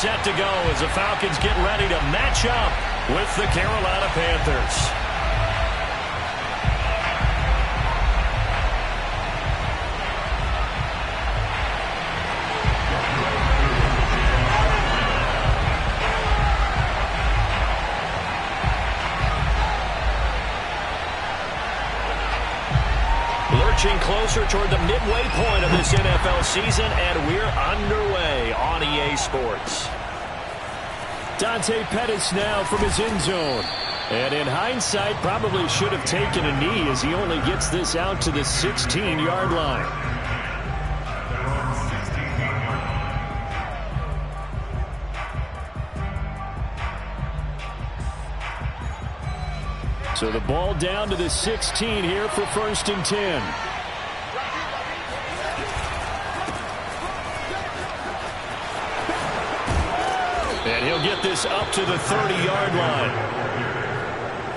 set to go as the Falcons get ready to match up with the Carolina Panthers. Lurching closer toward the midway point of this NFL season, and we're underway on EA Sports. Dante Pettis now from his end zone. And in hindsight, probably should have taken a knee as he only gets this out to the 16-yard line. So the ball down to the 16 here for 1st and 10. And he'll get this up to the 30-yard line.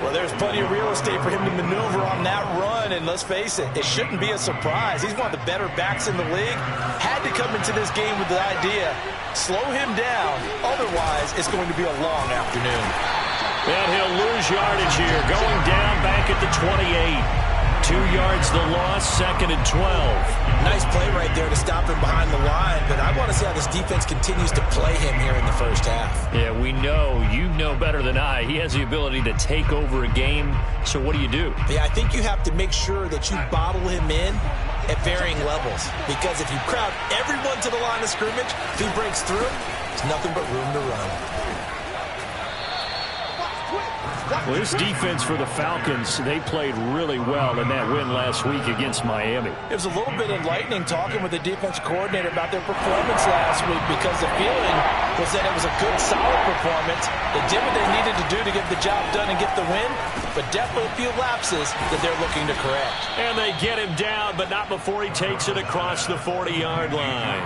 Well, there's plenty of real estate for him to maneuver on that run, and let's face it, it shouldn't be a surprise. He's one of the better backs in the league. Had to come into this game with the idea, slow him down, otherwise it's going to be a long afternoon. And he'll lose yardage here, going down back at the 28. 2 yards the loss, 2nd and 12. Nice play right there to stop him behind the line, but I want to see how this defense continues to play him here in the first half. Yeah, we know, you know better than I, he has the ability to take over a game, so what do you do? Yeah, I think you have to make sure that you bottle him in at varying levels, because if you crowd everyone to the line of scrimmage, if he breaks through, there's nothing but room to run. Well, this defense for the Falcons, they played really well in that win last week against Miami. It was a little bit enlightening talking with the defense coordinator about their performance last week, because the feeling was that it was a good, solid performance. They did what they needed to do to get the job done and get the win, but definitely a few lapses that they're looking to correct. And they get him down, but not before he takes it across the 40-yard line.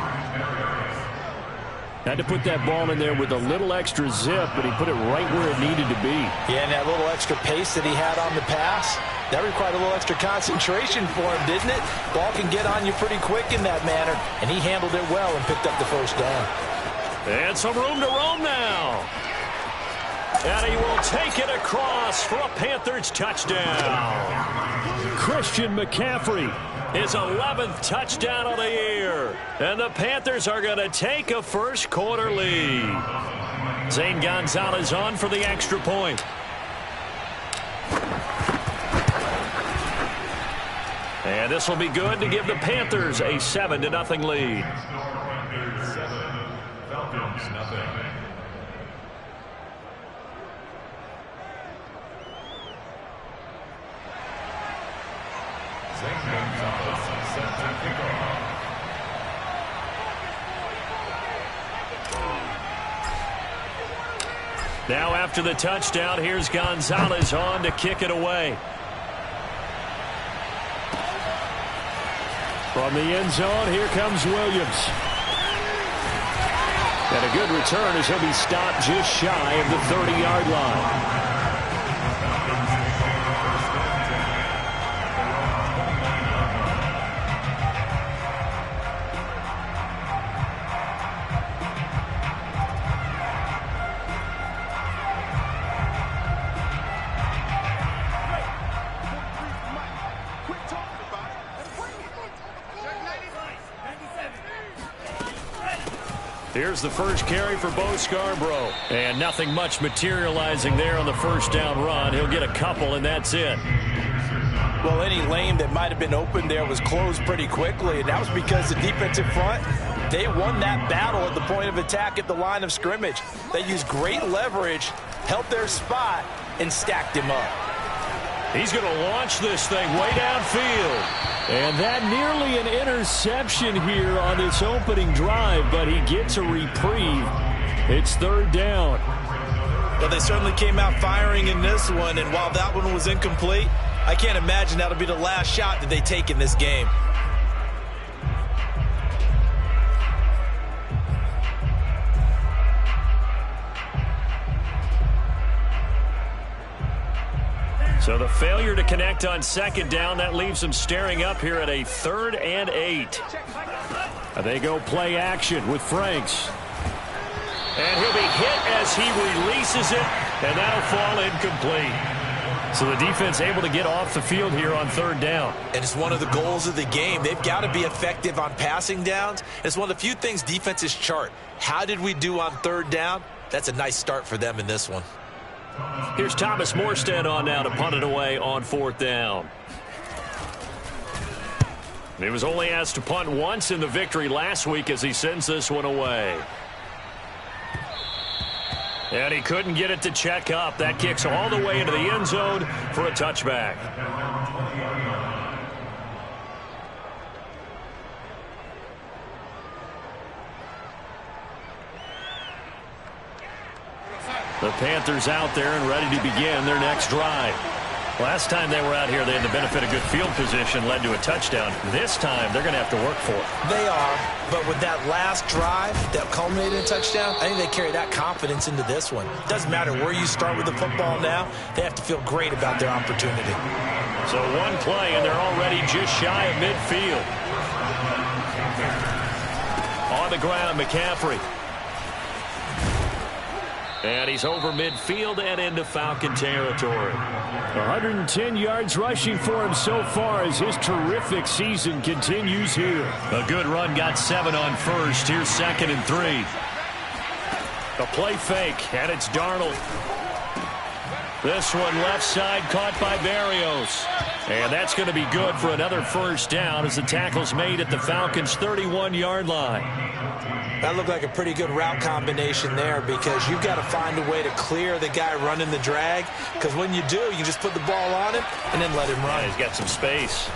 Had to put that ball in there with a little extra zip, but he put it right where it needed to be. Yeah, and that little extra pace that he had on the pass, that required a little extra concentration for him, didn't it? Ball can get on you pretty quick in that manner, and he handled it well and picked up the first down. And some room to roam now. And he will take it across for a Panthers touchdown. Christian McCaffrey. His 11th touchdown of the year. And the Panthers are going to take a first quarter lead. Zane Gonzalez on for the extra point. And this will be good to give the Panthers a 7-0 lead. Falcons, nothing. Now after the touchdown, here's Gonzalez on to kick it away. From the end zone, here comes Williams. And a good return as he'll be stopped just shy of the 30-yard line. Here's the first carry for Bo Scarborough. And nothing much materializing there on the first down run. He'll get a couple, and that's it. Well, any lane that might have been open there was closed pretty quickly, and that was because the defensive front, they won that battle at the point of attack at the line of scrimmage. They used great leverage, held their spot, and stacked him up. He's going to launch this thing way downfield. And that nearly an interception here on this opening drive, but he gets a reprieve. It's 3rd down. Well, they certainly came out firing in this one, and while that one was incomplete, I can't imagine that'll be the last shot that they take in this game. So the failure to connect on 2nd down, that leaves them staring up here at a 3rd and 8. They go play action with Franks. And as he releases it, and that'll fall incomplete. So the defense able to get off the field here on third down. And it's one of the goals of the game. They've got to be effective on passing downs. It's one of the few things defenses chart. How did we do on third down? That's a nice start for them in this one. Here's Thomas Morstead on now to punt it away on fourth down. He was only asked to punt once in the victory last week as he sends this one away. And he couldn't get it to check up. That kicks all the way into the end zone for a touchback. The Panthers out there and ready to begin their next drive. Last time they were out here, they had the benefit of good field position, led to a touchdown. This time, they're going to have to work for it. They are, but with that last drive that culminated in a touchdown, I think they carry that confidence into this one. Doesn't matter where you start with the football now, they have to feel great about their opportunity. So one play, and they're already just shy of midfield. On the ground, McCaffrey. And he's over midfield and into Falcon territory. 110 yards rushing for him so far as his terrific season continues here. A good run, got 7 on first. Here's 2nd and 3. A play fake, and it's Darnold. This one left side caught by Berrios. And that's going to be good for another first down as the tackle's made at the Falcons' 31-yard line. That looked like a pretty good route combination there because you've got to find a way to clear the guy running the drag, because when you do, you just put the ball on him and then let him run. Yeah, he's got some space.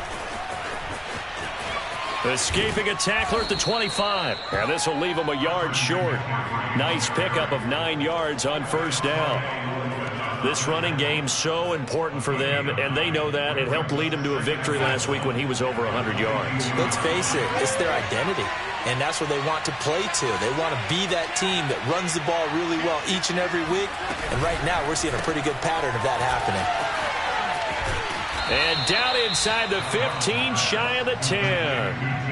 Escaping a tackler at the 25. And this will leave him a yard short. Nice pickup of 9 yards on first down. This running game so important for them, and they know that. It helped lead them to a victory last week when he was over 100 yards. Let's face it, it's their identity, and that's what they want to play to. They want to be that team that runs the ball really well each and every week, and right now we're seeing a pretty good pattern of that happening. And down inside the 15, shy of the 10.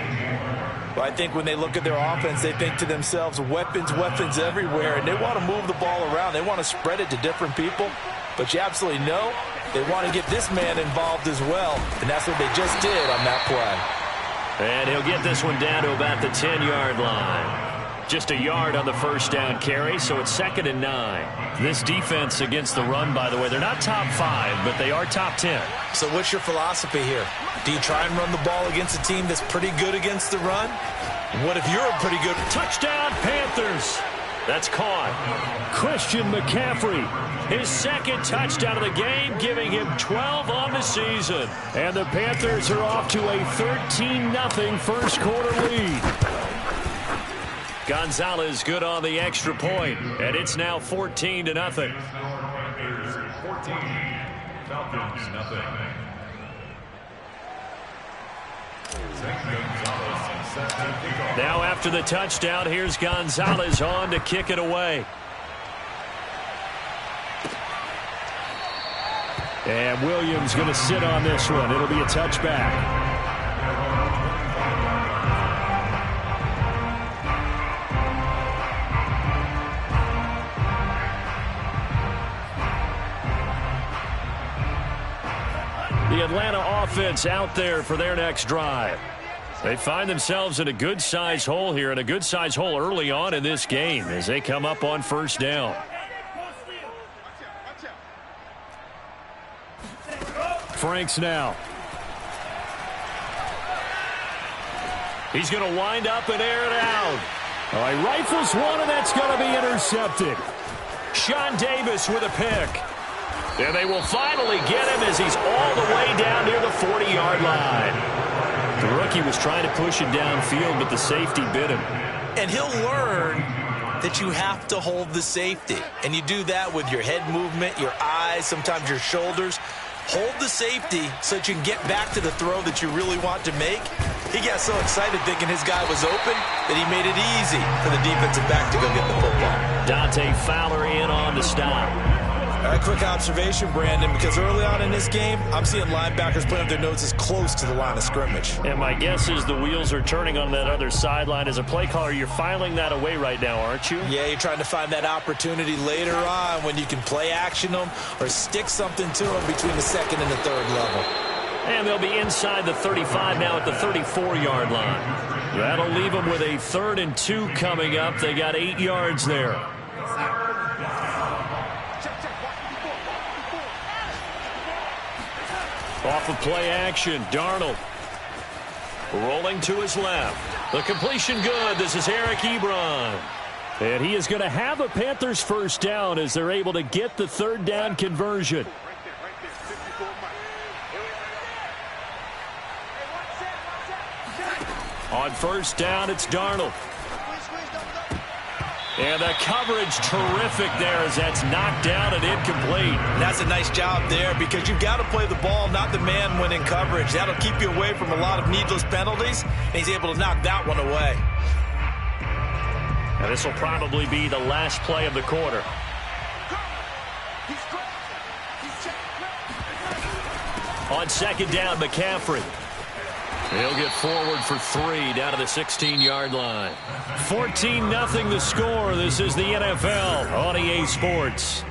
Well, I think when they look at their offense, they think to themselves, weapons, weapons everywhere, and they want to move the ball around. They want to spread it to different people, but you absolutely know they want to get this man involved as well, and that's what they just did on that play. And he'll get this one down to about the 10-yard line. Just a yard on the first down carry, so it's 2nd and 9. This defense against the run, by the way, they're not top 5, but they are top 10. So what's your philosophy here? Do you try and run the ball against a team that's pretty good against the run? What if you're pretty good? Touchdown, Panthers! That's caught. Christian McCaffrey. His 2nd touchdown of the game, giving him 12 on the season. And the Panthers are off to a 13-0 first quarter lead. Gonzalez good on the extra point, and it's now 14-0. Panthers 14, Falcons nothing. Now after the touchdown, here's Gonzalez on to kick it away. And Williams going to sit on this one. It'll be a touchback. The Atlanta offense out there for their next drive. They find themselves in a good-sized hole here, and a good-sized hole early on in this game as they come up on first down. Franks now. He's going to wind up and air it out. He rifles one, and that's going to be intercepted. Sean Davis with a pick. And they will finally get him as he's all the way down near the 40-yard line. The rookie was trying to push it downfield, but the safety bit him. And he'll learn that you have to hold the safety. And you do that with your head movement, your eyes, sometimes your shoulders. Hold the safety so that you can get back to the throw that you really want to make. He got so excited thinking his guy was open that he made it easy for the defensive back to go get the football. Dante Fowler in on the stop. A quick observation, Brandon, because early on in this game, I'm seeing linebackers playing with their noses close to the line of scrimmage. And my guess is the wheels are turning on that other sideline. As a play caller, you're filing that away right now, aren't you? Yeah, you're trying to find that opportunity later on when you can play action them or stick something to them between the second and the third level. And they'll be inside the 35 now at the 34-yard line. That'll leave them with a 3rd and 2 coming up. They got 8 yards there. Off of play action, Darnold rolling to his left. The completion good. This is Eric Ebron. And he is going to have a Panthers first down as they're able to get the 3rd down conversion. On first down, it's Darnold. And the coverage terrific there as that's knocked down and incomplete. That's a nice job there because you've got to play the ball, not the man when in coverage. That'll keep you away from a lot of needless penalties, and he's able to knock that one away. And this will probably be the last play of the quarter. On second down, McCaffrey. He'll get forward for 3 down to the 16-yard line. 14-0 the score. This is the NFL on EA Sports.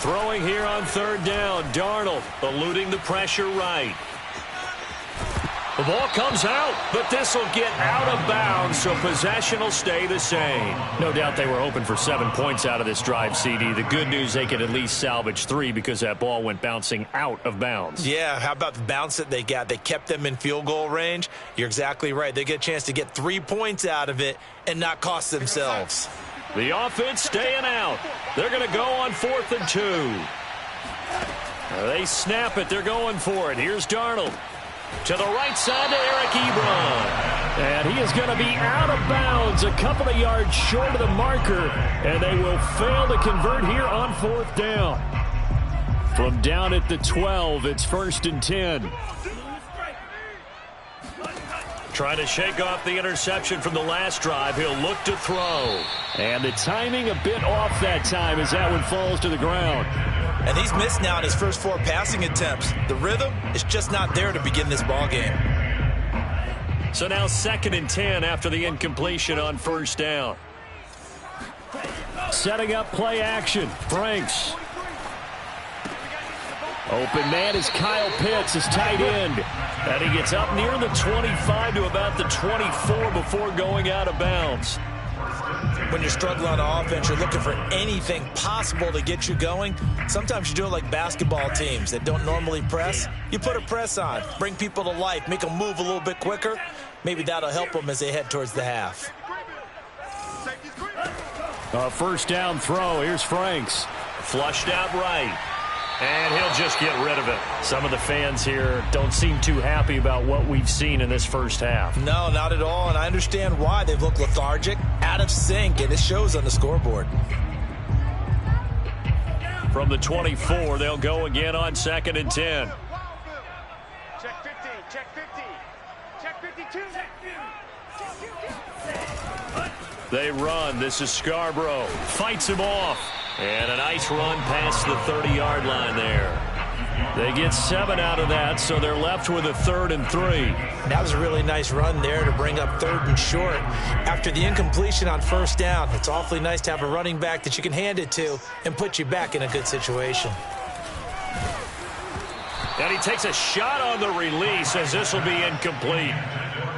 Throwing here on 3rd down. Darnold eluding the pressure right. The ball comes out, but this will get out of bounds, so possession will stay the same. No doubt they were hoping for 7 points out of this drive, CD. The good news, they could at least salvage 3 because that ball went bouncing out of bounds. Yeah, how about the bounce that they got? They kept them in field goal range. You're exactly right. They get a chance to get 3 points out of it and not cost themselves. The offense staying out. They're going to go on 4th and 2. They snap it. They're going for it. Here's Darnold. To the right side to Eric Ebron. And he is going to be out of bounds a couple of yards short of the marker. And they will fail to convert here on 4th down. From down at the 12, it's 1st and 10. Trying to shake off the interception from the last drive. He'll look to throw. And the timing a bit off that time as that one falls to the ground. And he's missed now in his first 4 passing attempts. The rhythm is just not there to begin this ball game. So now 2nd and 10 after the incompletion on 1st down. Setting up play action. Franks. Open man is Kyle Pitts, his tight end. And he gets up near the 25 to about the 24 before going out of bounds. When you're struggling on offense, you're looking for anything possible to get you going. Sometimes you do it like basketball teams that don't normally press. You put a press on, bring people to life, make them move a little bit quicker. Maybe that'll help them as they head towards the half. First down throw. Here's Franks. Flushed out right. And he'll just get rid of it. Some of the fans here don't seem too happy about what we've seen in this first half. No, not at all, and I understand why. They've looked lethargic, out of sync, and it shows on the scoreboard. From the 24, they'll go again on 2nd and 10. Check 50, check 50, check 52. They run. This is Scarborough. Fights him off. And a nice run past the 30-yard line there. They get 7 out of that, so they're left with a 3rd and 3. That was a really nice run there to bring up 3rd and short. After the incompletion on 1st down, it's awfully nice to have a running back that you can hand it to and put you back in a good situation. And he takes a shot on the release as this will be incomplete.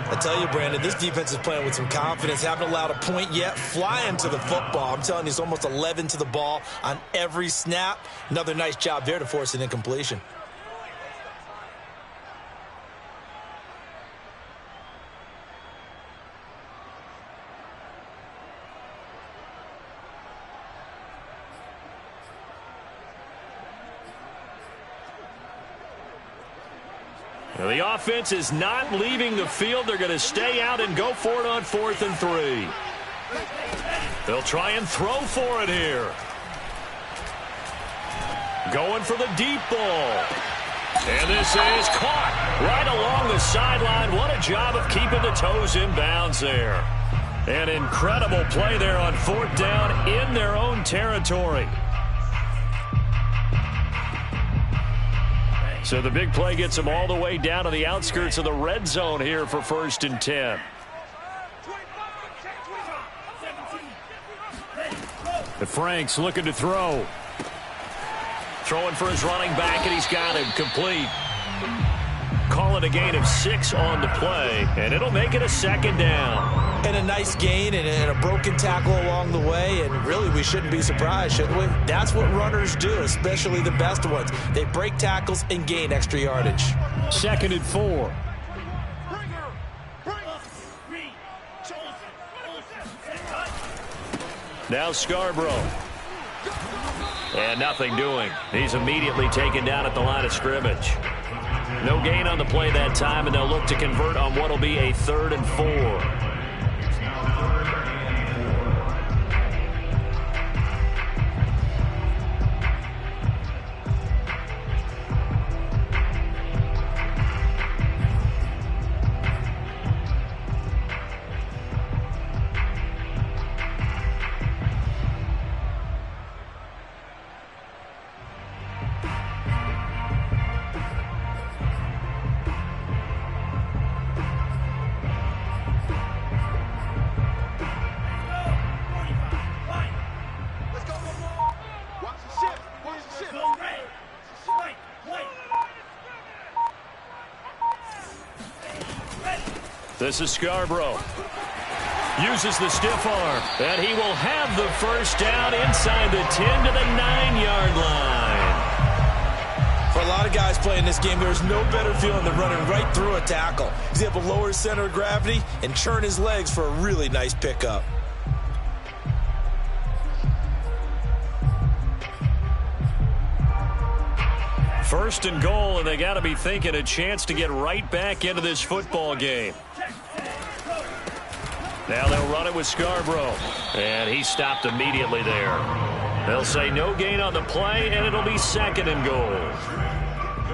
I tell you, Brandon, this defense is playing with some confidence. Haven't allowed a point yet. Flying to the football. I'm telling you, it's almost 11 to the ball on every snap. Another nice job there to force an incompletion. The offense is not leaving the field. They're going to stay out and go for it on 4th and 3. They'll try and throw for it here. Going for the deep ball. And this is caught right along the sideline. What a job of keeping the toes in bounds there. An incredible play there on 4th down in their own territory. So the big play gets them all the way down to the outskirts of the red zone here for 1st and 10. The Franks looking to throw. Throwing for his running back, and he's got him complete. Call it a gain of 6 on the play, and it'll make it a 2nd down. And a nice gain and a broken tackle along the way, and really we shouldn't be surprised, should we? That's what runners do, especially the best ones. They break tackles and gain extra yardage. 2nd and 4. Now Scarborough. And nothing doing. He's immediately taken down at the line of scrimmage. No gain on the play that time, and they'll look to convert on what will be a 3rd and 4. This is Scarborough. Uses the stiff arm, and he will have the 1st down inside the 10 to the 9-yard line. For a lot of guys playing this game, there's no better feeling than running right through a tackle. He's able to lower his center of gravity and turn his legs for a really nice pickup. First and goal, and they got to be thinking a chance to get right back into this football game. Now they'll run it with Scarborough, and he stopped immediately there. They'll say no gain on the play, and it'll be 2nd and goal.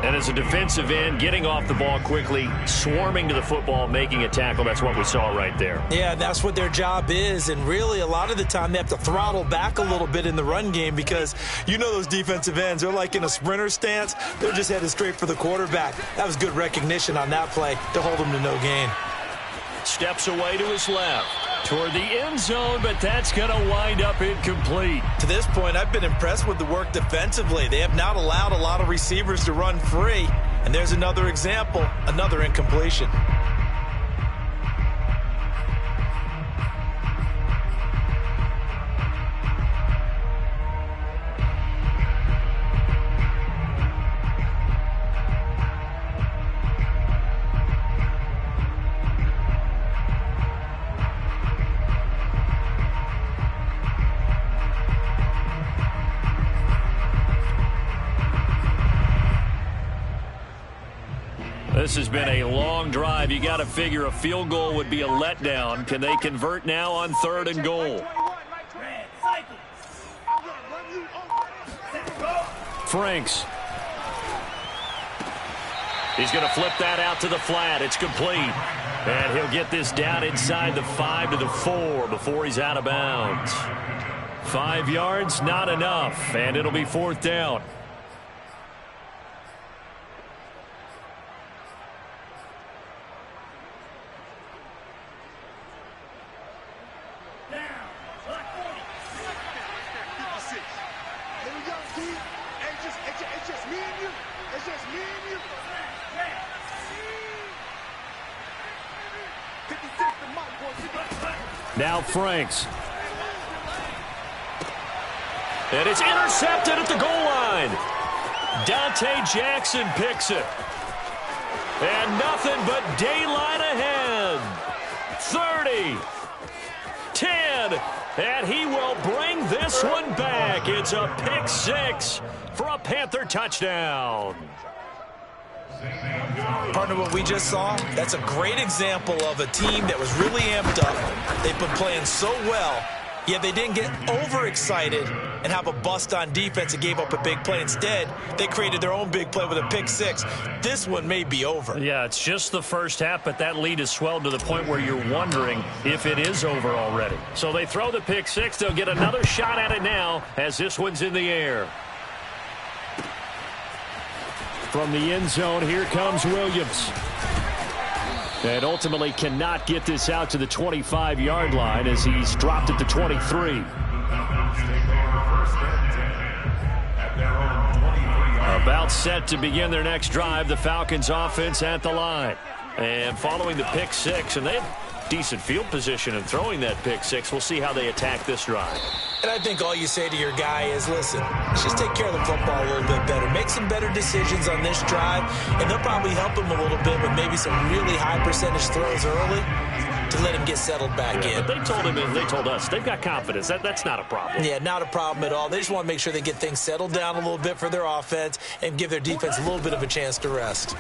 And as a defensive end, getting off the ball quickly, swarming to the football, making a tackle, that's what we saw right there. Yeah, that's what their job is, and really a lot of the time they have to throttle back a little bit in the run game because you know those defensive ends, they're like in a sprinter stance. They're just headed straight for the quarterback. That was good recognition on that play to hold them to no gain. Steps away to his left toward the end zone, but that's going to wind up incomplete. To this point, I've been impressed with the work defensively. They have not allowed a lot of receivers to run free, and there's another example, another incompletion. This has been a long drive. You got to figure a field goal would be a letdown. Can they convert now on 3rd and goal? Franks. He's going to flip that out to the flat. It's complete. And he'll get this down inside the 5 to the 4 before he's out of bounds. 5 yards, not enough. And it'll be 4th down. Now Franks. And it's intercepted at the goal line. Dante Jackson picks it. And nothing but daylight ahead. 30. 10. And he will bring this one back. It's a pick 6 for a Panther touchdown. Partner, what we just saw, that's a great example of a team that was really amped up. They've been playing so well, Yeah, they didn't get overexcited and have a bust on defense and gave up a big play. Instead, they created their own big play with a pick six. This one may be over. Yeah, it's just the first half, but that lead has swelled to the point where you're wondering if it is over already. So they throw the pick six. They'll get another shot at it now as this one's in the air. From the end zone, here comes Williams. And ultimately cannot get this out to the 25-yard line as he's dropped at the 23. About set to begin their next drive, the Falcons offense at the line. And following the pick six, and they have decent field position in throwing that pick six. We'll see how they attack this drive. And I think all you say to your guy is, listen, let's just take care of the football a little bit better. Make some better decisions on this drive, and they'll probably help him a little bit with maybe some really high percentage throws early to let him get settled back in. But they told us they've got confidence. That's not a problem. Yeah, not a problem at all. They just want to make sure they get things settled down a little bit for their offense and give their defense a little bit of a chance to rest.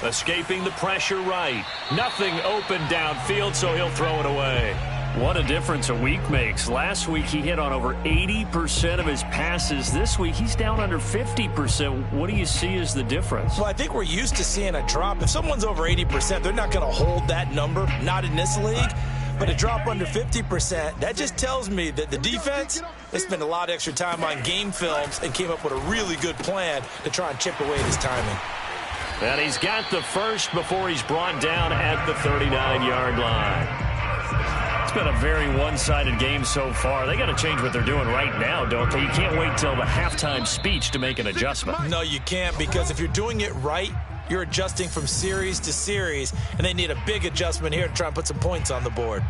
Escaping the pressure right. Nothing open downfield, so he'll throw it away. What a difference a week makes. Last week he hit on over 80% of his passes. This week he's down under 50%. What do you see as the difference? Well, I think we're used to seeing a drop. If someone's over 80%, they're not going to hold that number, not in this league. But a drop under 50%, that just tells me that the defense, they spent a lot of extra time on game films and came up with a really good plan to try and chip away at his timing. And he's got the first before he's brought down at the 39-yard line. It's been a very one-sided game so far. They got to change what they're doing right now, don't they? You can't wait till the halftime speech to make an adjustment. No, you can't, because if you're doing it right, you're adjusting from series to series, and they need a big adjustment here to try and put some points on the board.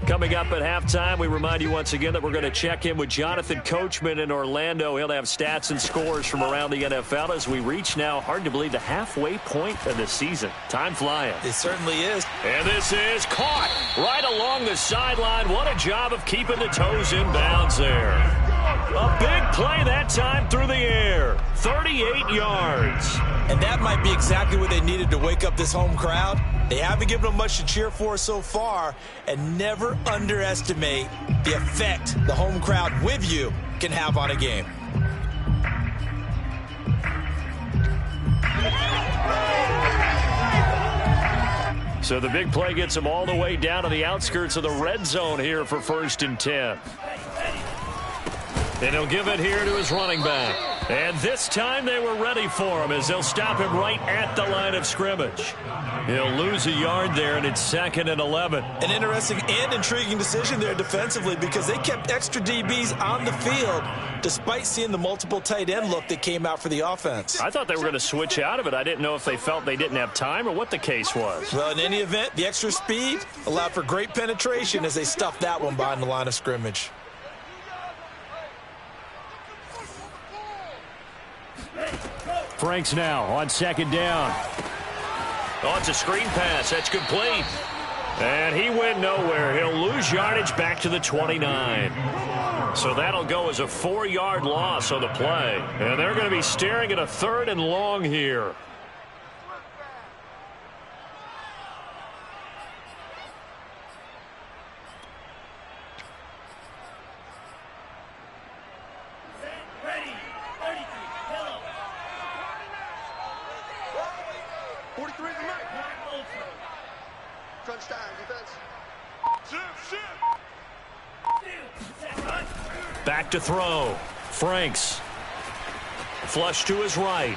Coming up at halftime, we remind you once again that we're going to check in with Jonathan Coachman in Orlando. He'll have stats and scores from around the NFL as we reach now, hard to believe, the halfway point of the season. Time flying. It certainly is. And this is caught right along the sideline. What a job of keeping the toes in bounds there. A big play that time through the air. 38 yards. And that might be exactly what they needed to wake up this home crowd. They haven't given them much to cheer for so far, and never underestimate the effect the home crowd with you can have on a game. So the big play gets them all the way down to the outskirts of the red zone here for 1st and 10. And he'll give it here to his running back. And this time they were ready for him as they'll stop him right at the line of scrimmage. He'll lose a yard there, and it's 2nd and 11. An interesting and intriguing decision there defensively, because they kept extra DBs on the field despite seeing the multiple tight end look that came out for the offense. I thought they were going to switch out of it. I didn't know if they felt they didn't have time or what the case was. Well, in any event, the extra speed allowed for great penetration as they stuffed that one behind the line of scrimmage. Franks now on 2nd down. Oh, it's a screen pass. That's complete. And he went nowhere. He'll lose yardage back to the 29. So that'll go as a 4-yard loss on the play. And they're going to be staring at a 3rd and long here. Back to throw. Franks. Flush to his right.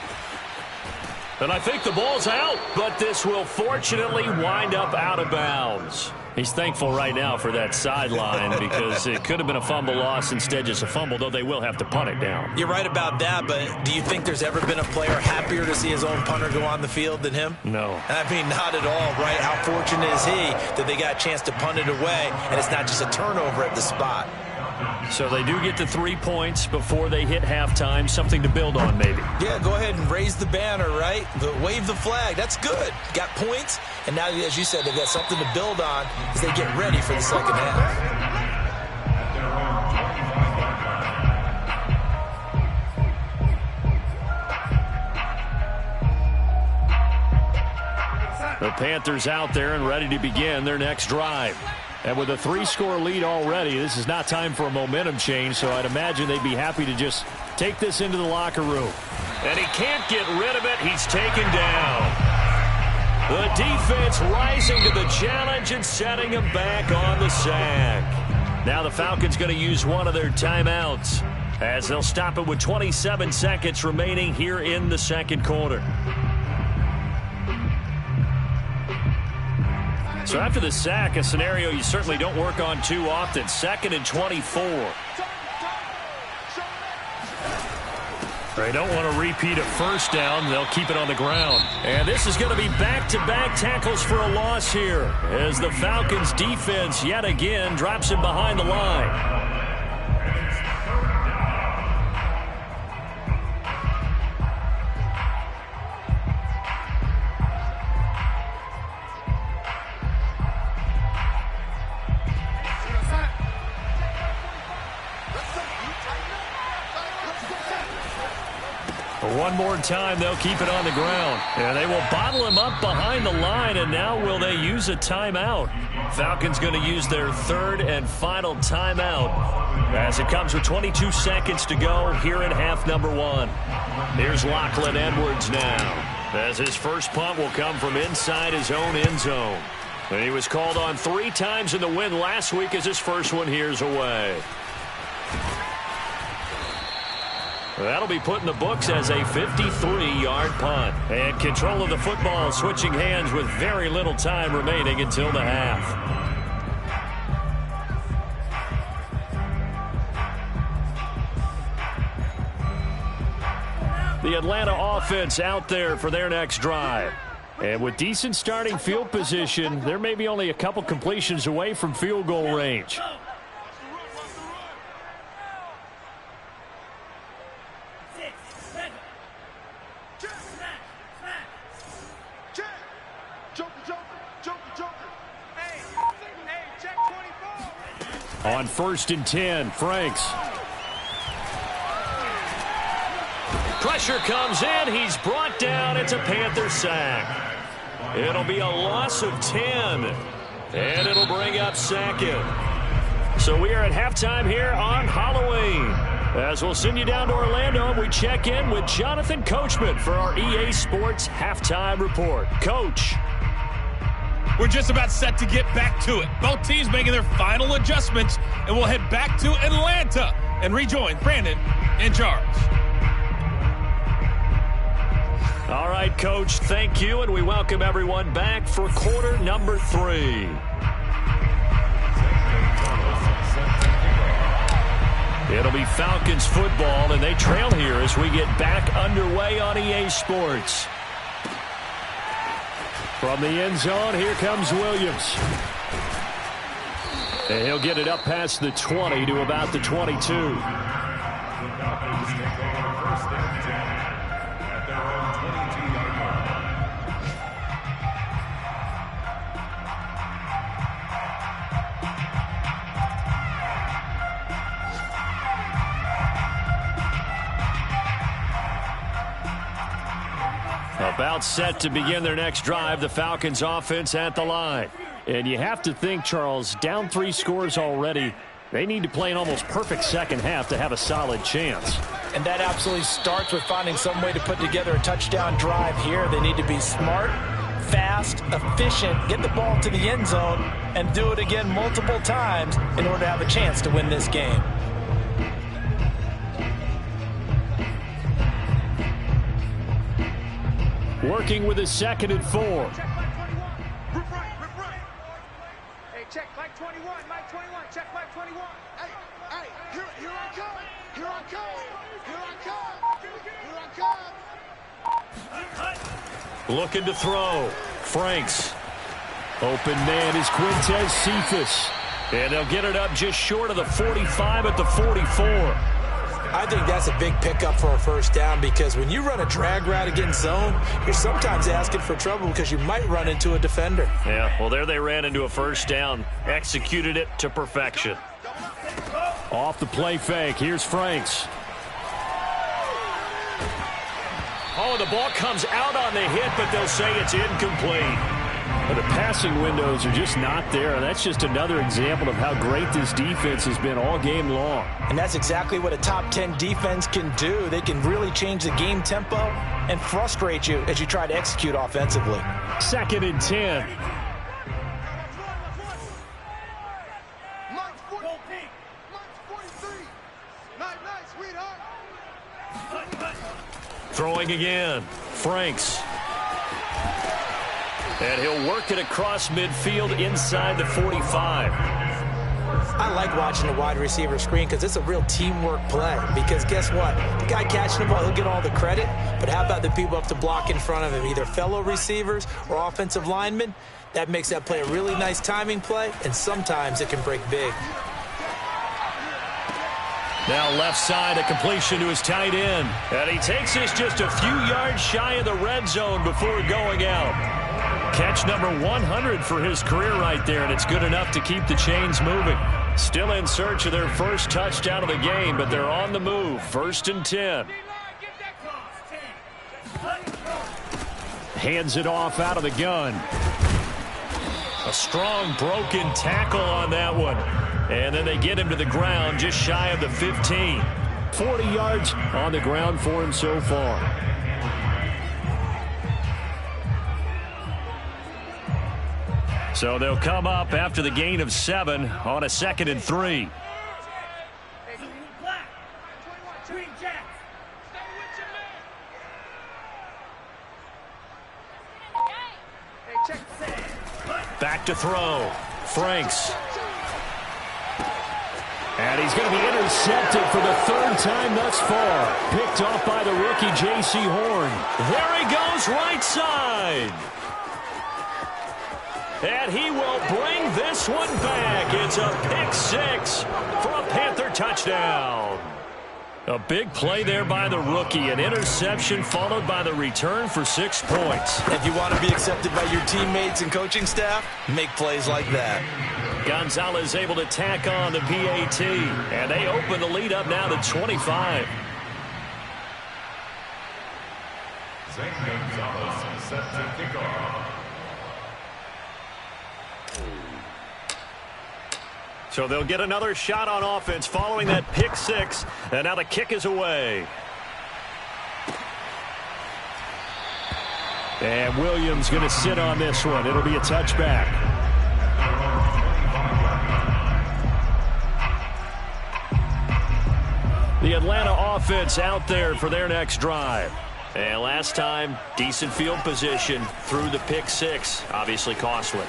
And I think the ball's out, but this will fortunately wind up out of bounds. He's thankful right now for that sideline because it could have been a fumble loss, instead just a fumble, though they will have to punt it down. You're right about that, but do you think there's ever been a player happier to see his own punter go on the field than him? No. I mean, not at all, right? How fortunate is he that they got a chance to punt it away, and it's not just a turnover at the spot. So they do get to 3 points before they hit halftime, something to build on maybe. Yeah, go ahead and raise the banner, right? But wave the flag. That's good. Got points, and now, as you said, they've got something to build on as they get ready for the second half. Panthers out there and ready to begin their next drive. And with a 3-score lead already, this is not time for a momentum change, so I'd imagine they'd be happy to just take this into the locker room. And he can't get rid of it. He's taken down. The defense rising to the challenge and setting him back on the sack. Now the Falcons going to use one of their timeouts as they'll stop it with 27 seconds remaining here in the second quarter. So after the sack, a scenario you certainly don't work on too often. 2nd and 24. They don't want to repeat a first down. They'll keep it on the ground. And this is going to be back-to-back tackles for a loss here as the Falcons defense yet again drops him behind the line. One more time, they'll keep it on the ground. And they will bottle him up behind the line, and now will they use a timeout? Falcons going to use their 3rd and final timeout as it comes with 22 seconds to go here in half number 1. Here's Lachlan Edwards now as his first punt will come from inside his own end zone. And he was called on 3 times in the win last week as his first one here's away. That'll be put in the books as a 53-yard punt. And control of the football switching hands with very little time remaining until the half. The Atlanta offense out there for their next drive. And with decent starting field position, there may be only a couple completions away from field goal range. On 1st and 10, Franks. Pressure comes in. He's brought down. It's a Panther sack. It'll be a loss of 10. And it'll bring up 2nd. So we are at halftime here on Halloween. As we'll send you down to Orlando, and we check in with Jonathan Coachman for our EA Sports Halftime Report. Coach. We're just about set to get back to it. Both teams making their final adjustments, and we'll head back to Atlanta and rejoin Brandon and Charles. All right, Coach, thank you, and we welcome everyone back for quarter number 3. It'll be Falcons football, and they trail here as we get back underway on EA Sports. From the end zone, here comes Williams. And he'll get it up past the 20 to about the 22. About set to begin their next drive, the Falcons offense at the line. And you have to think, Charles, down 3 scores already, they need to play an almost perfect second half to have a solid chance. And that absolutely starts with finding some way to put together a touchdown drive here. They need to be smart, fast, efficient, get the ball to the end zone, and do it again multiple times in order to have a chance to win this game. Working with his 2nd and 4. Check Mike 21. Hey, check Mike 21. Mike 21. Check Mike 21. Hey, here I come. Here I come. Here I come. Here I come. Looking to throw. Franks. Open man is Quintez Cephas. And they'll get it up just short of the 45 at the 44. I think that's a big pickup for a first down because when you run a drag route against zone, you're sometimes asking for trouble because you might run into a defender. Yeah, well, there they ran into a first down, executed it to perfection. Off the play fake, here's Franks. Oh, the ball comes out on the hit, but they'll say it's incomplete. The passing windows are just not there, and that's just another example of how great this defense has been all game long. And that's exactly what a top 10 defense can do. They can really change the game tempo and frustrate you as you try to execute offensively. 2nd and 10. Throwing again. Franks. And he'll work it across midfield inside the 45. I like watching the wide receiver screen because it's a real teamwork play. Because guess what? The guy catching the ball, he'll get all the credit. But how about the people up to block in front of him, either fellow receivers or offensive linemen? That makes that play a really nice timing play, and sometimes it can break big. Now left side, a completion to his tight end. And he takes this just a few yards shy of the red zone before going out. Catch number 100 for his career right there, and it's good enough to keep the chains moving. Still in search of their first touchdown of the game, but they're on the move. 1st and 10. Hands it off out of the gun. A strong broken tackle on that one. And then they get him to the ground just shy of the 15. 40 yards on the ground for him so far. So they'll come up after the gain of 7 on a 2nd and 3. Back to throw. Franks. And he's going to be intercepted for the 3rd time thus far. Picked off by the rookie J.C. Horn. There he goes, right side. And he will bring this one back. It's a pick 6 for a Panther touchdown. A big play there by the rookie. An interception followed by the return for 6 points. If you want to be accepted by your teammates and coaching staff, make plays like that. Gonzalez able to tack on the PAT. And they open the lead up now to 25. Zane Gonzalez set to kick off. So they'll get another shot on offense following that pick 6. And now the kick is away. And Williams going to sit on this one. It'll be a touchback. The Atlanta offense out there for their next drive. And last time, decent field position through the pick 6. Obviously costly.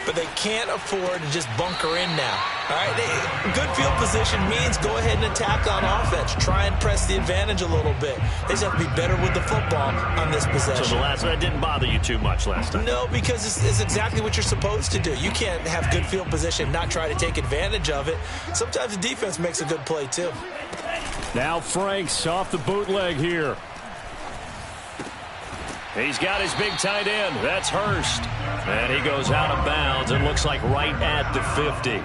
But they can't afford to just bunker in now. All right, good field position means go ahead and attack on offense. Try and press the advantage a little bit. They just have to be better with the football on this possession. So that didn't bother you too much last time? No, because it's exactly what you're supposed to do. You can't have good field position, not try to take advantage of it. Sometimes the defense makes a good play too. Now Franks off the bootleg here. He's got his big tight end. That's Hurst. And he goes out of bounds. It looks like right at the 50.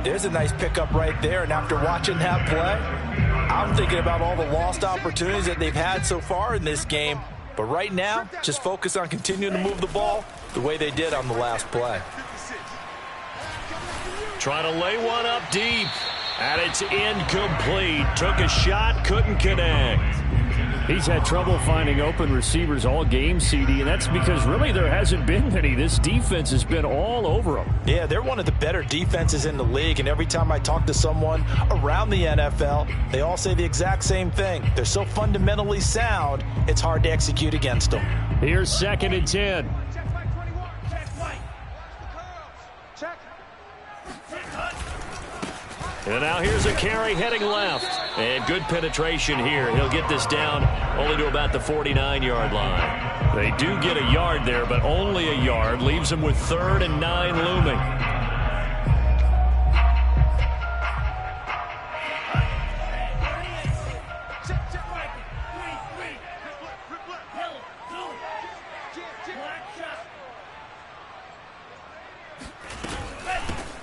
There's a nice pickup right there. And after watching that play, I'm thinking about all the lost opportunities that they've had so far in this game. But right now, just focus on continuing to move the ball the way they did on the last play. Trying to lay one up deep. And it's incomplete. Took a shot, couldn't connect. He's had trouble finding open receivers all game, CD, and that's because really there hasn't been many. This defense has been all over them. Yeah, they're one of the better defenses in the league, and every time I talk to someone around the NFL, they all say the exact same thing. They're so fundamentally sound, it's hard to execute against them. Here's 2nd and 10. And now here's a carry heading left. And good penetration here. He'll get this down only to about the 49-yard line. They do get a yard there, but only a yard. Leaves them with 3rd and 9 looming.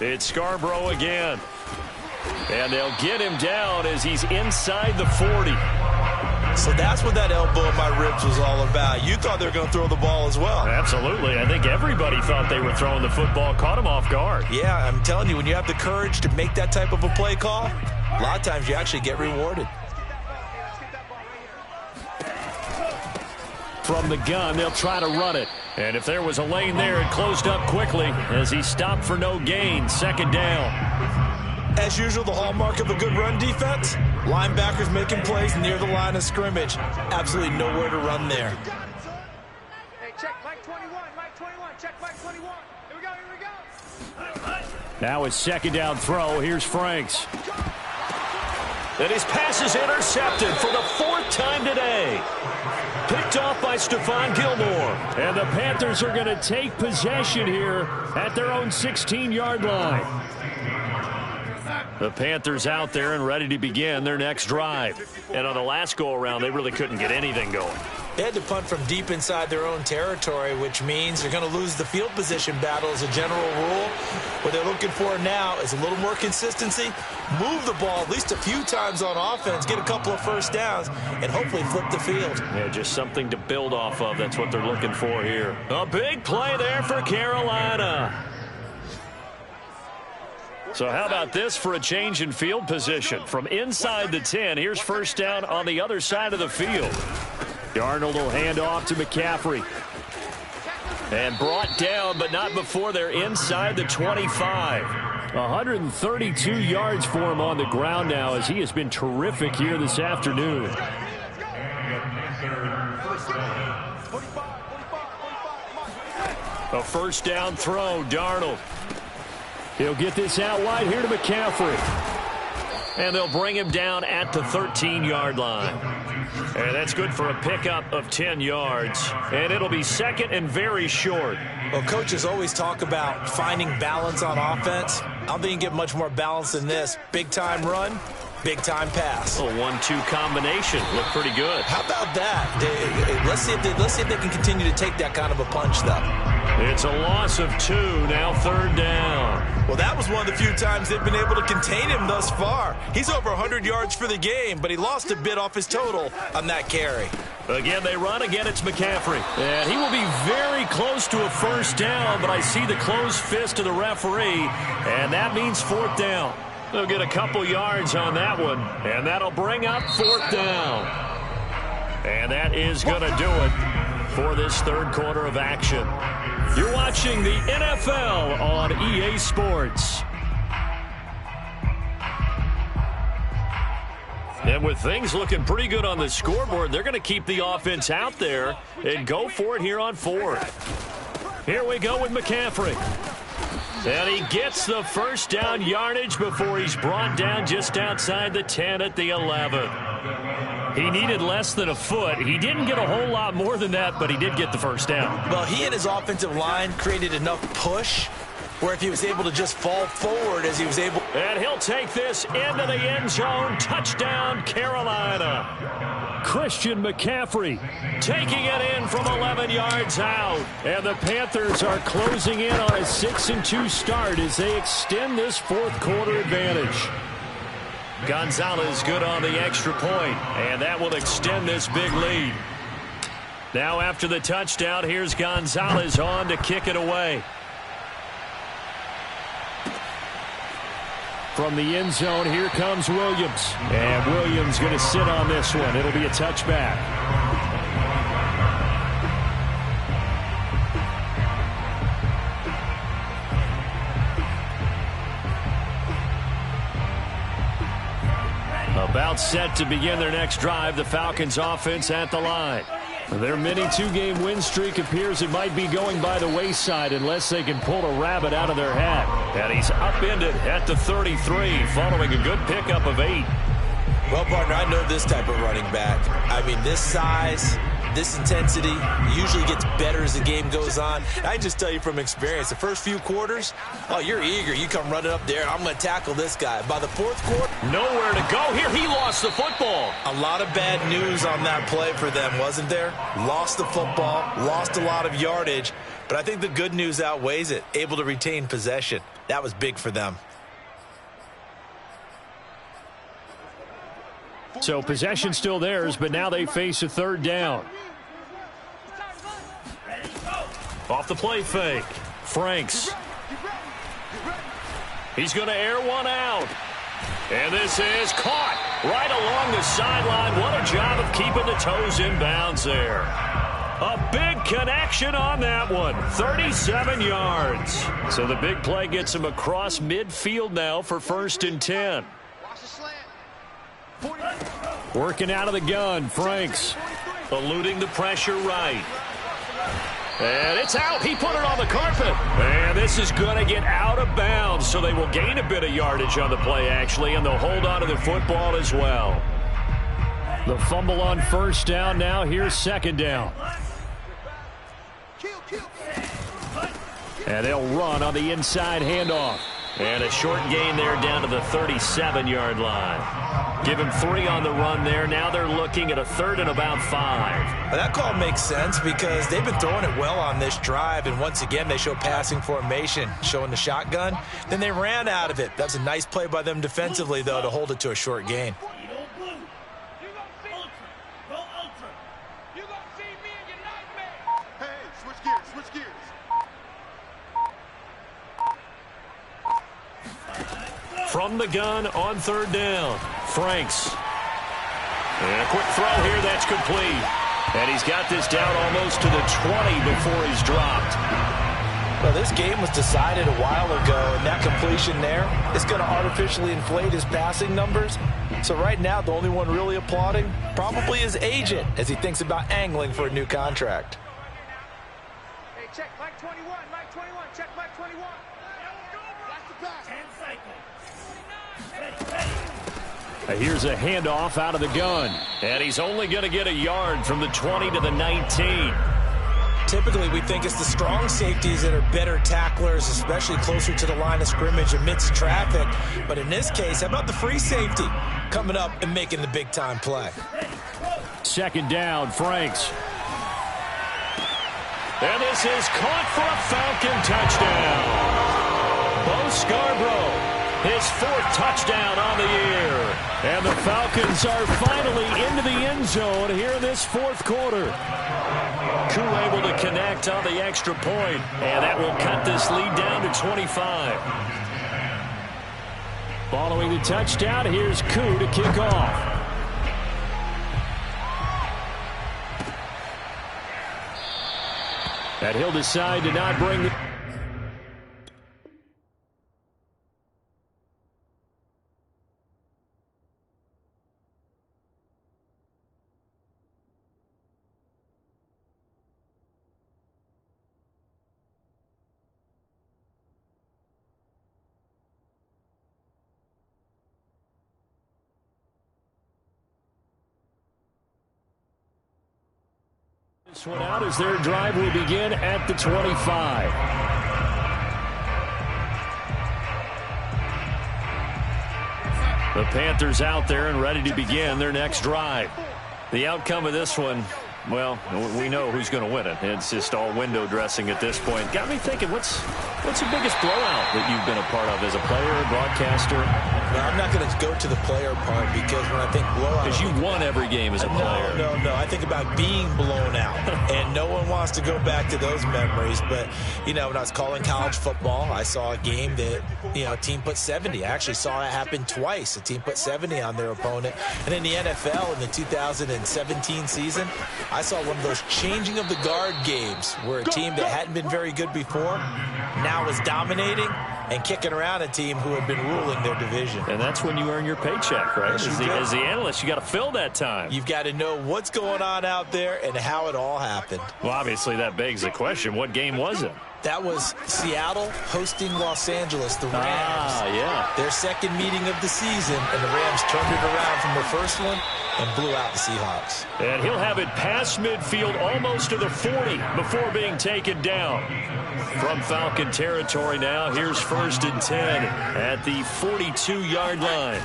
It's Scarborough again. And they'll get him down as he's inside the 40. So that's what that elbow in my ribs was all about. You thought they were going to throw the ball as well. Absolutely. I think everybody thought they were throwing the football, caught him off guard. Yeah, I'm telling you, when you have the courage to make that type of a play call, a lot of times you actually get rewarded. From the gun, they'll try to run it. And if there was a lane there, it closed up quickly as he stopped for no gain. Second down. As usual, the hallmark of a good run defense, linebackers making plays near the line of scrimmage. Absolutely nowhere to run there. Hey, check Mike 21, Mike 21, check Mike 21. Here we go, here we go. Now it's second down throw. Here's Franks. And his pass is intercepted for the fourth time today. Picked off by Stephon Gilmore. And the Panthers are going to take possession here at their own 16-yard line. The Panthers out there and ready to begin their next drive. And on the last go-around, they really couldn't get anything going. They had to punt from deep inside their own territory, which means they're going to lose the field position battle as a general rule. What they're looking for now is a little more consistency, move the ball at least a few times on offense, get a couple of first downs, and hopefully flip the field. Yeah, just something to build off of. That's what they're looking for here. A big play there for Carolina. So how about this for a change in field position? From inside the 10, here's first down on the other side of the field. Darnold will hand off to McCaffrey. And brought down, but not before they're inside the 25. 132 yards for him on the ground now as he has been terrific here this afternoon. A first down throw, Darnold. He'll get this out wide here to McCaffrey. And they'll bring him down at the 13-yard line. And that's good for a pickup of 10 yards. And it'll be second and very short. Well, coaches always talk about finding balance on offense. I don't think you can get much more balance than this. Big-time run, big-time pass. A 1-2 combination. Looked pretty good. How about that? Let's see if they can continue to take that kind of a punch, though. It's a loss of 2, now third down. Well, that was one of the few times they've been able to contain him thus far. He's over 100 yards for the game, but he lost a bit off his total on that carry. Again, they run. Again, it's McCaffrey. And he will be very close to a first down, but I see the closed fist of the referee, and that means fourth down. They'll get a couple yards on that one, and that'll bring up fourth down. And that is going to do it for this third quarter of action. You're watching the NFL on EA Sports. And with things looking pretty good on the scoreboard, they're going to keep the offense out there and go for it here on fourth. Here we go with McCaffrey. And he gets the first down yardage before he's brought down just outside the 10 at the 11. He needed less than a foot. He didn't get a whole lot more than that, but he did get the first down. Well, he and his offensive line created enough push where if he was able to just fall forward as he was able. And he'll take this into the end zone. Touchdown, Carolina. Christian McCaffrey taking it in from 11 yards out. And the Panthers are closing in on a 6-2 start as they extend this fourth quarter advantage. Gonzalez good on the extra point, and that will extend this big lead. Now after the touchdown, here's Gonzalez on to kick it away. From the end zone, here comes Williams. And Williams going to sit on this one. It'll be a touchback. About set to begin their next drive, the Falcons offense at the line. Their mini two-game win streak appears it might be going by the wayside unless they can pull a rabbit out of their hat. And he's upended at the 33 following a good pickup of 8. Well, partner, I know this type of running back. I mean, this size, this intensity usually gets better as the game goes on. I just tell you from experience, the first few quarters, oh, you're eager. You come running up there, I'm going to tackle this guy. By the fourth quarter, nowhere to go here. He lost the football. A lot of bad news on that play for them, wasn't there? Lost the football, lost a lot of yardage, but I think the good news outweighs it. Able to retain possession. That was big for them. So possession still theirs, but now they face a third down. Off the play fake. Franks. He's going to air one out. And this is caught right along the sideline. What a job of keeping the toes in bounds there. A big connection on that one. 37 yards. So the big play gets him across midfield now for 1st and 10. Working out of the gun, Franks. Eluding the pressure right. And it's out. He put it on the carpet. And this is going to get out of bounds, so they will gain a bit of yardage on the play, actually, and they'll hold on to the football as well. The fumble on 1st down now. Here's 2nd down. And they'll run on the inside handoff. And a short gain there down to the 37-yard line. Give him 3 on the run there. Now they're looking at a 3rd and about 5. Well, that call makes sense because they've been throwing it well on this drive, and once again they show passing formation, showing the shotgun. Then they ran out of it. That's a nice play by them defensively, though, to hold it to a short gain. From the gun on 3rd down, Franks. And a quick throw here, that's complete. And he's got this down almost to the 20 before he's dropped. Well, this game was decided a while ago, and that completion there is going to artificially inflate his passing numbers. So right now, the only one really applauding probably his agent as he thinks about angling for a new contract. Hey, check Mike 21, Mike 21, check Mike 21. That's the pass. 10 cycles. Here's a handoff out of the gun. And he's only going to get a yard from the 20 to the 19. Typically, we think it's the strong safeties that are better tacklers, especially closer to the line of scrimmage amidst traffic. But in this case, how about the free safety coming up and making the big-time play? 2nd down, Franks. And this is caught for a Falcon touchdown. Bo Scarborough. His 4th touchdown on the year. And the Falcons are finally into the end zone here in this 4th quarter. Koo able to connect on the extra point, and that will cut this lead down to 25. Following the touchdown, here's Koo to kick off. And he'll decide to not bring the... This one out as their drive will begin at the 25. The Panthers out there and ready to begin their next drive. The outcome of this one, well, we know who's going to win it. It's just all window dressing at this point. Got me thinking, what's the biggest blowout that you've been a part of as a player, broadcaster? Well, I'm not going to go to the player part because when I think blowout... Because you won every game as a player. No. I think about being blown out. And no one wants to go back to those memories. But, when I was calling college football, I saw a game that, a team put 70. I actually saw that happen twice. A team put 70 on their opponent. And in the NFL, in the 2017 season, I saw one of those changing of the guard games where a team that hadn't been very good before now is dominating and kicking around a team who had been ruling their division. And that's when you earn your paycheck, right? Yes, as the analyst, you got to fill that time. You've got to know what's going on out there and how it all happened. Well, obviously, that begs the question, what game was it? That was Seattle hosting Los Angeles, the Rams. Yeah. Their second meeting of the season, and the Rams turned it around from the first one and blew out the Seahawks. And he'll have it past midfield almost to the 40 before being taken down. From Falcon territory now, here's 1st and 10 at the 42-yard line.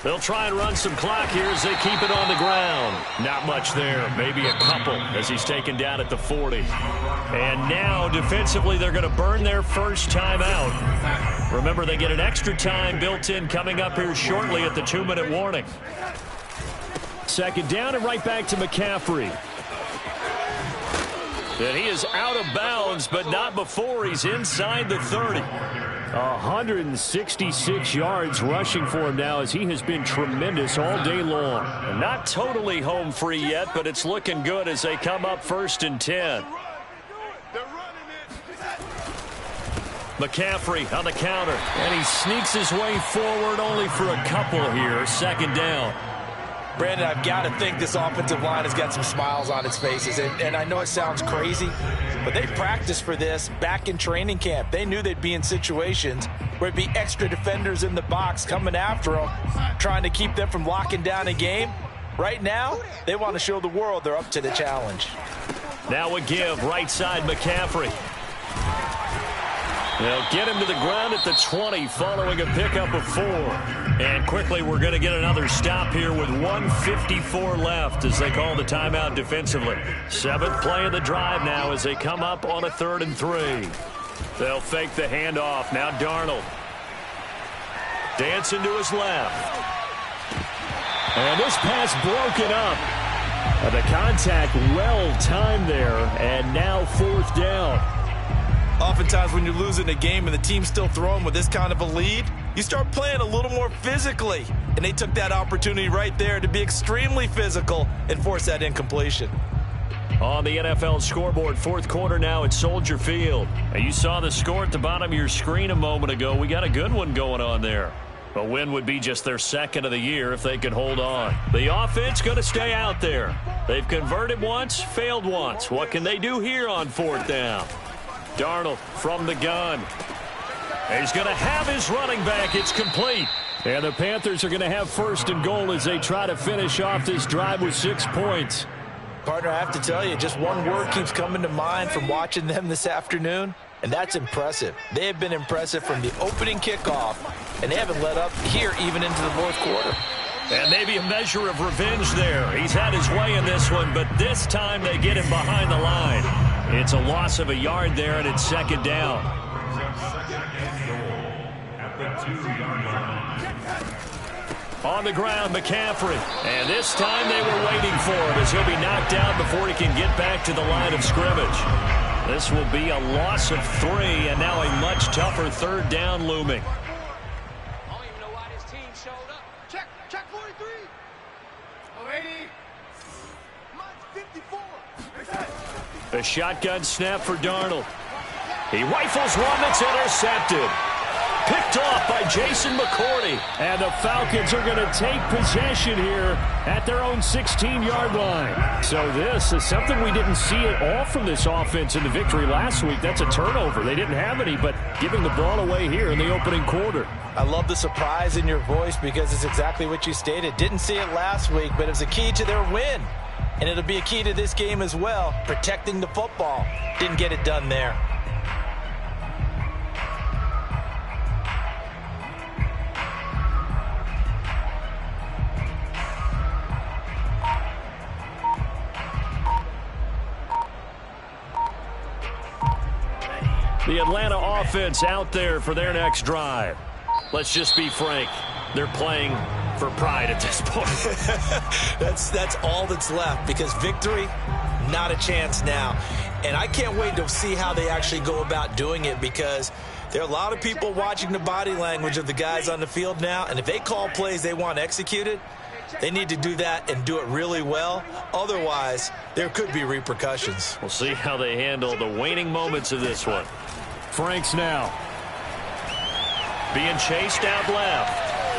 They'll try and run some clock here as they keep it on the ground. Not much there, maybe a couple as he's taken down at the 40. And now, defensively, they're going to burn their first time out. Remember, they get an extra time built in coming up here shortly at the 2-minute warning. second down and right back to McCaffrey. And he is out of bounds, but not before he's inside the 30. 166 yards rushing for him now as he has been tremendous all day long. And not totally home free yet, but it's looking good as they come up 1st and 10. McCaffrey on the counter, and he sneaks his way forward only for a couple here. 2nd down. Brandon, I've got to think this offensive line has got some smiles on its faces. And I know it sounds crazy, but they practiced for this back in training camp. They knew they'd be in situations where it'd be extra defenders in the box coming after them, trying to keep them from locking down a game. Right now, they want to show the world they're up to the challenge. Now a give, right side McCaffrey. They'll get him to the ground at the 20 following a pickup of 4. And quickly we're going to get another stop here with 1:54 left as they call the timeout defensively. 7th play of the drive now as they come up on a 3rd and 3. They'll fake the handoff. Now Darnold. Dancing to his left. And this pass broken up. The contact well timed there, and now 4th down. Oftentimes when you're losing a game and the team's still throwing with this kind of a lead, you start playing a little more physically. And they took that opportunity right there to be extremely physical and force that incompletion. On the NFL scoreboard, 4th quarter now at Soldier Field. And you saw the score at the bottom of your screen a moment ago. We got a good one going on there. A win would be just their 2nd of the year if they could hold on. The offense going to stay out there. They've converted once, failed once. What can they do here on 4th down? Darnold from the gun. He's going to have his running back. It's complete. And the Panthers are going to have 1st and goal as they try to finish off this drive with 6 points. Partner, I have to tell you, just one word keeps coming to mind from watching them this afternoon, and that's impressive. They have been impressive from the opening kickoff, and they haven't let up here even into the 4th quarter. And maybe a measure of revenge there. He's had his way in this one, but this time they get him behind the line. It's a loss of a yard there, and it's 2nd down. On the ground, McCaffrey. And this time they were waiting for him as he'll be knocked out before he can get back to the line of scrimmage. This will be a loss of 3, and now a much tougher 3rd down looming. I don't even know why this team showed up. Check 43. 80. Mine's 54. A shotgun snap for Darnold. He rifles one that's intercepted. Picked off by Jason McCourty. And the Falcons are going to take possession here at their own 16-yard line. So this is something we didn't see at all from this offense in the victory last week. That's a turnover. They didn't have any, but giving the ball away here in the opening quarter. I love the surprise in your voice because it's exactly what you stated. Didn't see it last week, but it was a key to their win. And it'll be a key to this game as well, protecting the football. Didn't get it done there. The Atlanta offense out there for their next drive. Let's just be frank. They're playing for pride at this point. That's all that's left because victory, not a chance now. And I can't wait to see how they actually go about doing it because there are a lot of people watching the body language of the guys on the field now. And if they call plays they want executed, they need to do that and do it really well. Otherwise, there could be repercussions. We'll see how they handle the waning moments of this one. Franks now. Being chased out left.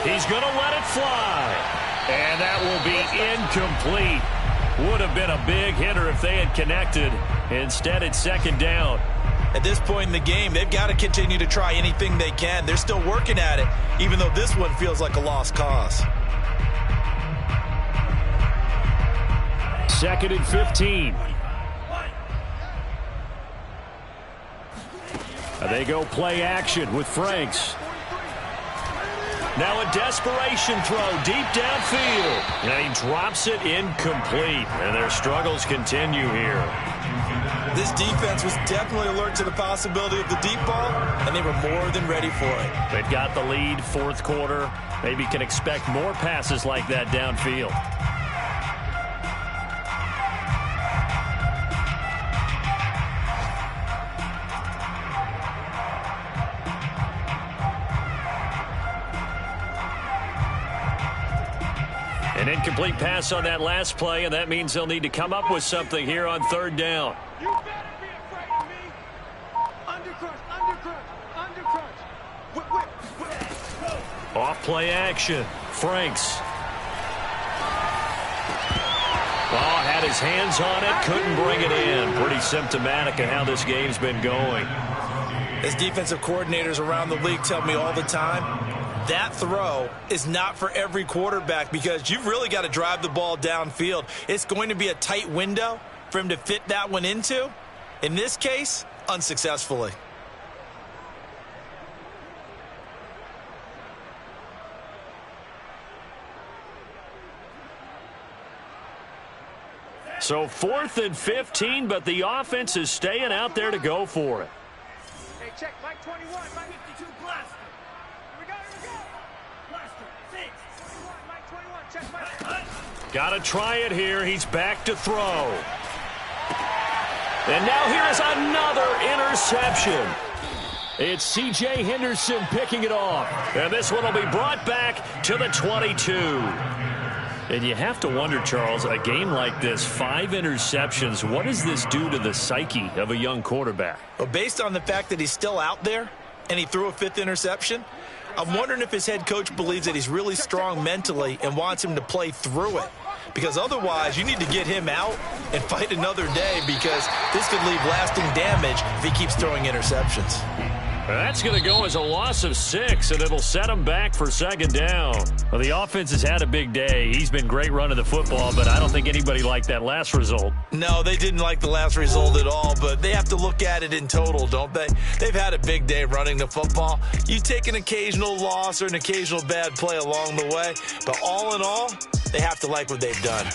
He's going to let it fly. And that will be incomplete. Would have been a big hitter if they had connected. Instead, it's 2nd down. At this point in the game, they've got to continue to try anything they can. They're still working at it, even though this one feels like a lost cause. 2nd and 15. They go play action with Franks. Now a desperation throw deep downfield. And he drops it incomplete. And their struggles continue here. This defense was definitely alert to the possibility of the deep ball, and they were more than ready for it. They've got the lead, 4th quarter. Maybe can expect more passes like that downfield. An incomplete pass on that last play, and that means they'll need to come up with something here on third down. You better be afraid of me. Undercrunch, undercrunch, undercrunch. Whip, whip, whip. Off play action. Franks. Oh, had his hands on it, couldn't bring it in. Pretty symptomatic of how this game's been going. As defensive coordinators around the league tell me all the time, that throw is not for every quarterback because you've really got to drive the ball downfield. It's going to be a tight window for him to fit that one into. In this case, unsuccessfully. So 4th and 15, but the offense is staying out there to go for it. Hey, check, Mike 21, Mike 52, blaster. Here we go, here we go. Blaster, 6. 21, Mike 21, check, Mike. Got to try it here. He's back to throw. And now here is another interception. It's C.J. Henderson picking it off. And this one will be brought back to the 22. And you have to wonder, Charles, a game like this, 5 interceptions, what does this do to the psyche of a young quarterback? Well, based on the fact that he's still out there and he threw a 5th interception, I'm wondering if his head coach believes that he's really strong mentally and wants him to play through it. Because otherwise, you need to get him out and fight another day because this could leave lasting damage if he keeps throwing interceptions. That's going to go as a loss of 6, and it'll set him back for 2nd down. Well, the offense has had a big day. He's been great running the football, but I don't think anybody liked that last result. No, they didn't like the last result at all, but they have to look at it in total, don't they? They've had a big day running the football. You take an occasional loss or an occasional bad play along the way, but all in all, they have to like what they've done.